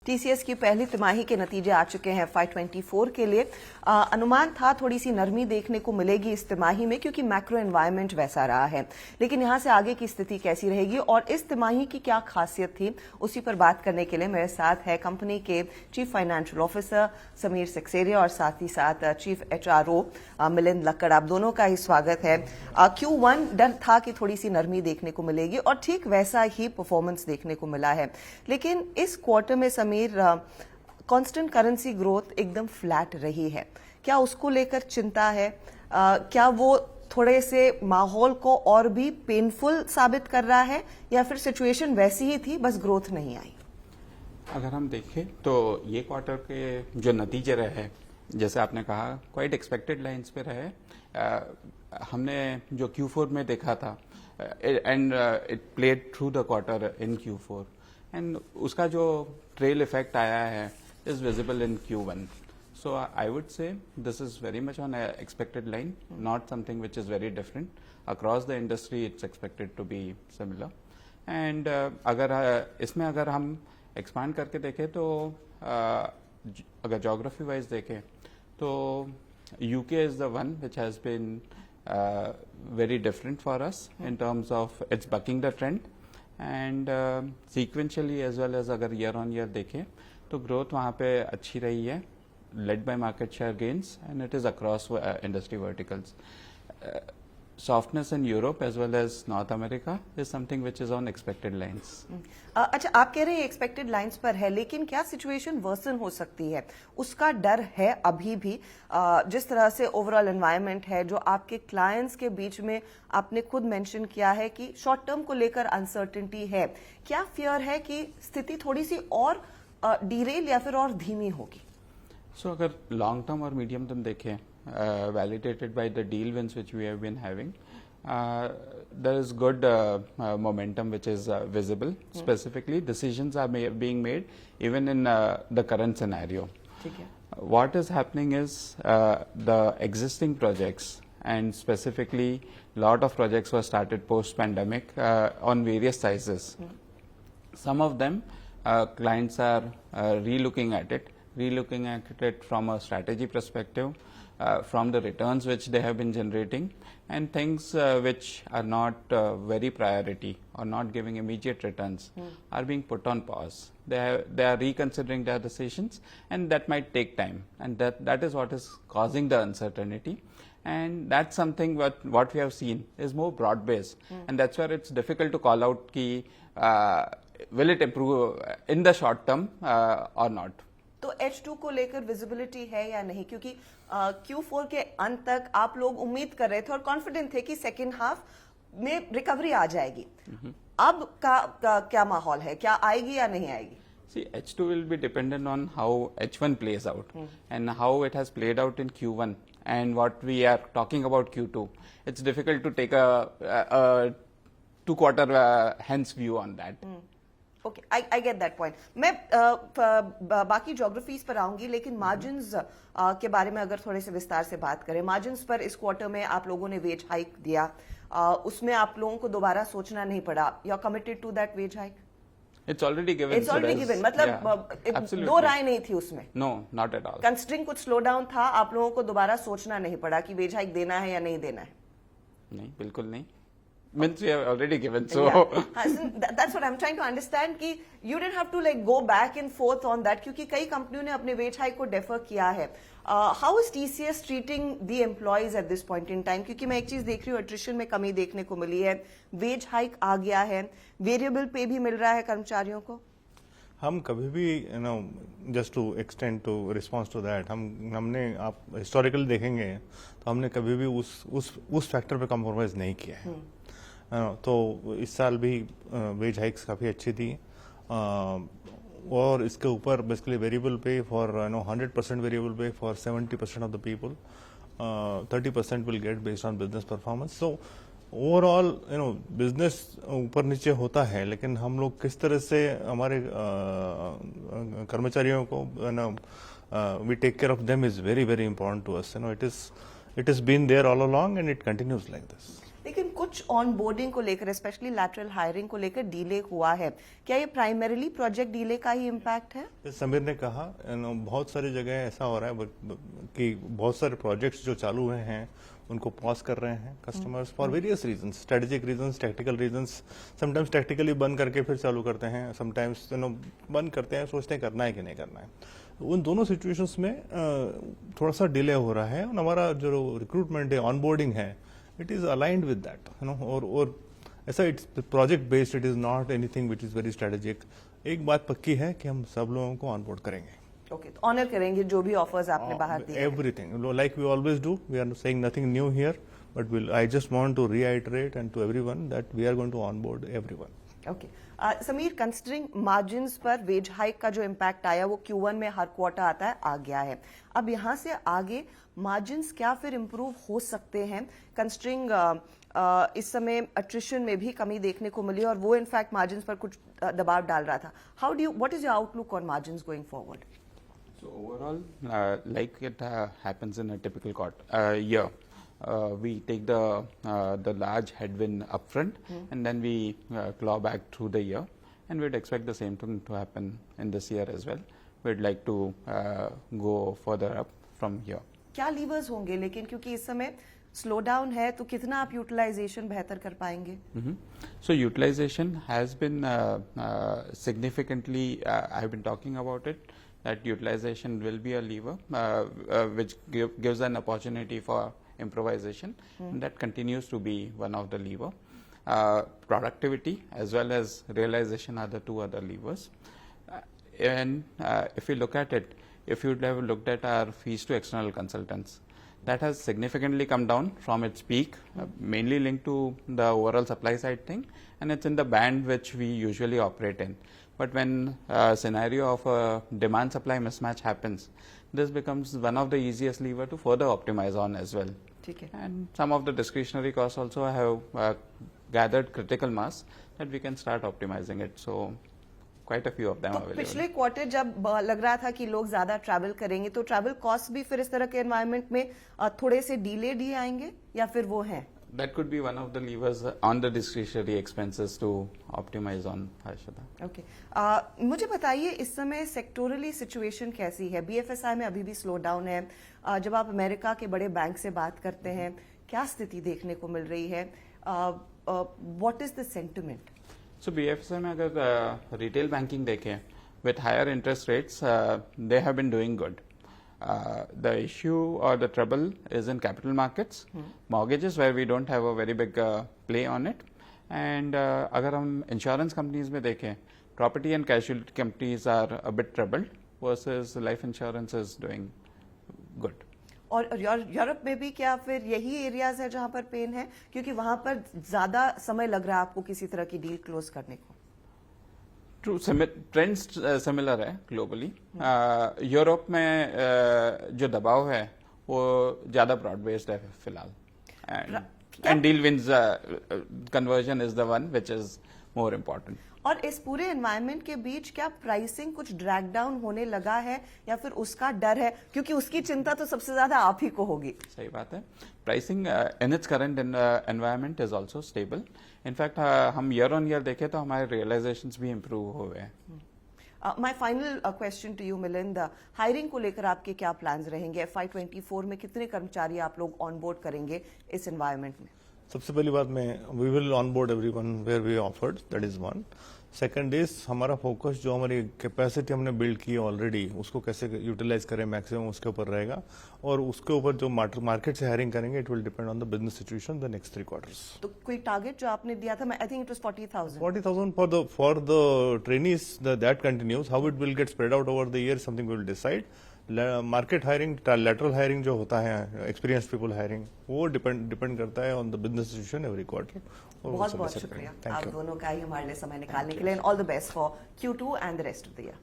TCS की पहली तिमाही के नतीजे आ चुके हैं FY24 के लिए। अनुमान था थोड़ी सी नरमी देखने को मिलेगी इस तिमाही में क्योंकि मैक्रो एनवायरनमेंट वैसा रहा है, लेकिन यहां से आगे की स्थिति कैसी रहेगी और इस तिमाही की क्या खासियत थी, उसी पर बात करने के लिए मेरे साथ है कंपनी के chief financial officer Sameer Saksaria और साथ ही साथ चीफ HRO मिलिंद लक्कड़। आप दोनों का ही स्वागत है। Q1 डर था कि थोड़ी सी नरमी देखने को मिलेगी और ठीक वैसा ही परफॉर्मेंस देखने को मिला है, लेकिन इस क्वार्टर में कांस्टेंट करेंसी ग्रोथ एकदम फ्लैट रही है। क्या उसको लेकर चिंता है? क्या वो थोड़े से माहौल को और भी पेनफुल साबित कर रहा है या फिर सिचुएशन वैसी ही थी, बस ग्रोथ नहीं आई? अगर हम देखें तो ये क्वार्टर के जो नतीजे रहे, जैसे आपने कहा, क्वाइट एक्सपेक्टेड लाइंस पे रहे। हमने जो Q4 में देखा था and it played through the quarter in Q4 and उसका जो ट्रेल इफेक्ट आया है is visible in Q1. So I would say this is very much on a expected line, not something which is very different. Across the industry it's expected to be similar. And इसमें अगर हम expand करके देखें तो अगर geography wise देखें तो UK is the one which has been very different for us in terms of it's bucking the trend. And sequentially as well as अगर ईयर ऑन ईयर देखें तो ग्रोथ वहाँ पे अच्छी रही है, led by market share gains and it is across industry verticals. Softness in Europe as well as North America is something which is on expected lines. अच्छा, आप कह रहे हैं एक्सपेक्टेड लाइंस पर है, लेकिन क्या सिचुएशन वर्सन हो सकती है? उसका डर है अभी भी? जिस तरह से ओवरऑल एनवायरनमेंट है, जो आपके क्लाइंट्स के बीच में आपने खुद मेंशन किया है कि शॉर्ट टर्म को लेकर अनसर्टेनिटी है, क्या फियर है कि स्थिति थोड़ी सी और डीरेल या फिर और धीमी होगी? So अगर लॉन्ग टर्म और मीडियम टर्म देखें, validated by the deal wins which we have been having, there is good momentum which is visible. Specifically, decisions are being made even in the current scenario. What is happening is the existing projects, and specifically lot of projects were started post-pandemic on various sizes. Some of them clients are relooking at it from a strategy perspective, from the returns which they have been generating, and things which are not very priority or not giving immediate returns are being put on pause. They are reconsidering their decisions, and that might take time, and that is what is causing the uncertainty. And that's something what we have seen is more broad based, and that's where it's difficult to call out ki will it improve in the short term or not. तो H2 को लेकर visibility है या नहीं? क्योंकि Q4 के अंत तक आप लोग उम्मीद कर रहे थे और कॉन्फिडेंट थे कि सेकेंड हाफ में रिकवरी आ जाएगी। अब का क्या माहौल है? क्या आएगी या नहीं आएगी? See, H2 will be dependent on how H1 plays out and how it has played out in Q1 and what we are talking about Q2. It's difficult to take a 2-quarter hence view on that. Okay, I get that point. मैं बाकी geographies पर आऊंगी, लेकिन margins के बारे में अगर थोड़े से विस्तार से बात करें. मार्जिन्स पर इस क्वार्टर में आप लोगों ने वेज हाइक दिया, उसमें आप लोगों को दोबारा सोचना नहीं पड़ा. You are committed to that wage hike? It's already given. मतलब दो राय नहीं थी उसमें? No, not at all. कंस्ट्रिंग कुछ स्लो डाउन था, आप लोगों को दोबारा सोचना नहीं पड़ा कि वेज हाइक देना है या नहीं देना है? नहीं, बिल्कुल नहीं. Means we have already given, so that's what I'm trying to understand कि you didn't have to like go back and forth on that, क्योंकि कई कंपनियों ने अपने वेज हाइक को डेफर किया है. How is TCS treating the employees at this point in time? क्योंकि मैं एक चीज देख रही हूँ, एट्रिशन में कमी देखने को मिली है, वेज हाइक आ गया है, वेरिएबल पे भी मिल रहा है कर्मचारियों को. हम कभी भी just to extend to response to that, हमने आप हिस्टोरिकली देखेंगे तो हमने कभी भी उस फैक्टर पे कॉम्प्रोमाइज नहीं किया है. तो इस साल भी वेज हाइक्स काफ़ी अच्छी थी, और इसके ऊपर बेसिकली वेरिएबल पे फॉर 100% वेरिएबल पे for 70% of the people, 30% will get based on business performance. So overall business ऊपर नीचे होता है, लेकिन हम लोग किस तरह से हमारे कर्मचारियों को we take care of them is very very important to us. It is been there all along and it continues like this. लेकिन कुछ ऑन बोर्डिंग को लेकर, स्पेशली लैटरल हायरिंग को लेकर डिले हुआ है, क्या ये प्राइमरीली प्रोजेक्ट डिले का ही इम्पैक्ट है? जैसे समीर ने कहा, बहुत सारी जगह ऐसा हो रहा है कि बहुत सारे प्रोजेक्ट्स जो चालू हुए हैं उनको पॉज कर रहे हैं customers for various reasons, strategic reasons, technical reasons. Sometimes technically बंद करके फिर चालू करते हैं, समटाइम्स बंद करते हैं, सोचते हैं करना है कि नहीं करना है। उन दोनों सिचुएशंस में थोड़ा सा डिले हो रहा है, और हमारा जो रिक्रूटमेंट है, ऑनबोर्डिंग है, it is aligned with that, और ऐसा it's project based, it is not anything which is very strategic. एक बात पक्की है कि हम सब लोगों को ऑनबोर्ड करेंगे। ओके, तो ऑनर करेंगे जो भी ऑफर्स आपने बाहर दिए। Everything like we always do, we are saying nothing new here, but I just want to reiterate and to everyone that we are going to onboard everyone. Okay, Sameer, considering margins पर wage hike का जो impact आया वो Q1 में हर quarter आता है, आ गया है। अब यहाँ से आगे मार्जिन्स क्या फिर इम्प्रूव हो सकते हैं, कंसिडरिंग इस समय अट्रिशन में भी कमी देखने को मिली और वो इनफैक्ट मार्जिन्स पर कुछ दबाव डाल रहा था। What is your outlook on margins going forward? So overall, like it happens in a typical year, we take the large headwind upfront, and then we claw back through the year, and we'd expect the same thing to happen in this year as well. We'd like to go further up from here. क्या levers होंगे लेकिन, क्योंकि इस समय slow down है, तो कितना आप यूटिलाइजेशन बेहतर कर पाएंगे? So utilization has been significantly, I've been talking about it, that utilization will be a lever which gives an opportunity for improvisation, and that continues to be one of the lever. Productivity as well as realization are the two other levers. And if we look at it, if you'd have looked at our fees to external consultants, that has significantly come down from its peak, mainly linked to the overall supply side thing, and it's in the band which we usually operate in. But when a scenario of a demand supply mismatch happens, this becomes one of the easiest lever to further optimize on as well. ठीक है। And some of the discretionary costs also have gathered critical mass that we can start optimizing it. So quite a few of them तो available. पिछले quarter जब लग रहा था कि लोग ज्यादा ट्रैवल करेंगे, तो ट्रैवल कॉस्ट भी फिर इस तरह के एनवायरनमेंट में थोड़े से डिलेड ही आएंगे, या फिर वो हैं? That could be one of the levers on the discretionary expenses to optimize on, Harshada. Okay, मुझे बताइए इस समय सेक्टोरली सिचुएशन कैसी है? BFSI में अभी भी स्लो डाउन है। जब आप अमेरिका के बड़े बैंक से बात करते हैं, क्या स्थिति देखने को मिल रही है? What is the sentiment? So BFSI में अगर रिटेल बैंकिंग देखें, with higher interest rates, they have been doing good. The issue or the trouble is in capital markets, mortgages where we don't have a very big play on it, and अगर हम insurance companies में देखें, property and casualty companies are a bit troubled versus life insurance is doing good. और Europe में भी क्या फिर यही एरियाज है जहां पर पेन है, क्योंकि वहां पर ज्यादा समय लग रहा है आपको किसी तरह की डील क्लोज करने को? ट्रू, ट्रेंड्स सिमिलर है ग्लोबली। यूरोप में जो दबाव है वो ज्यादा ब्रॉड बेस्ड है फिलहाल, and deal wins conversion is the one which is more important. और इस पूरे एनवायरनमेंट के बीच क्या प्राइसिंग कुछ ड्रैग डाउन होने लगा है, या फिर उसका डर है, क्योंकि उसकी चिंता तो सबसे ज्यादा आप ही को होगी? सही बात है। Pricing in its current environment is also stable. In fact हम ईयर ऑन ईयर देखें तो हमारे रियलाइजेशंस भी इम्प्रूव हुए हैं। My final question to you Milind, hiring को लेकर आपके क्या प्लान्स रहेंगे? FY24 में कितने कर्मचारी आप लोग ऑनबोर्ड करेंगे इस एनवायरनमेंट में? सबसे पहली बात में we will onboard everyone where we offered, that is one. Second is हमारा फोकस जो हमारी कैपेसिटी हमने बिल्ड की है ऑलरेडी, उसको कैसे यूटिलाइज करें मैक्सिमम, उसके ऊपर रहेगा। और उसके ऊपर जो मार्केट से हायरिंग करेंगे, it will depend on the business situation the next 3 quarters. तो कोई टारगेट जो आपने दिया था, I think it was 40,000 for the trainees, that continues. How it will get spread out over the year, something we will decide. Market hiring, lateral hiring जो होता है, experience people hiring, वो डिपेंड करता है on the business situation every quarter. बहुत बहुत शुक्रिया आप दोनों का ही हमारे लिए समय निकालने के लिए, and all the best for Q2 and the rest of the year.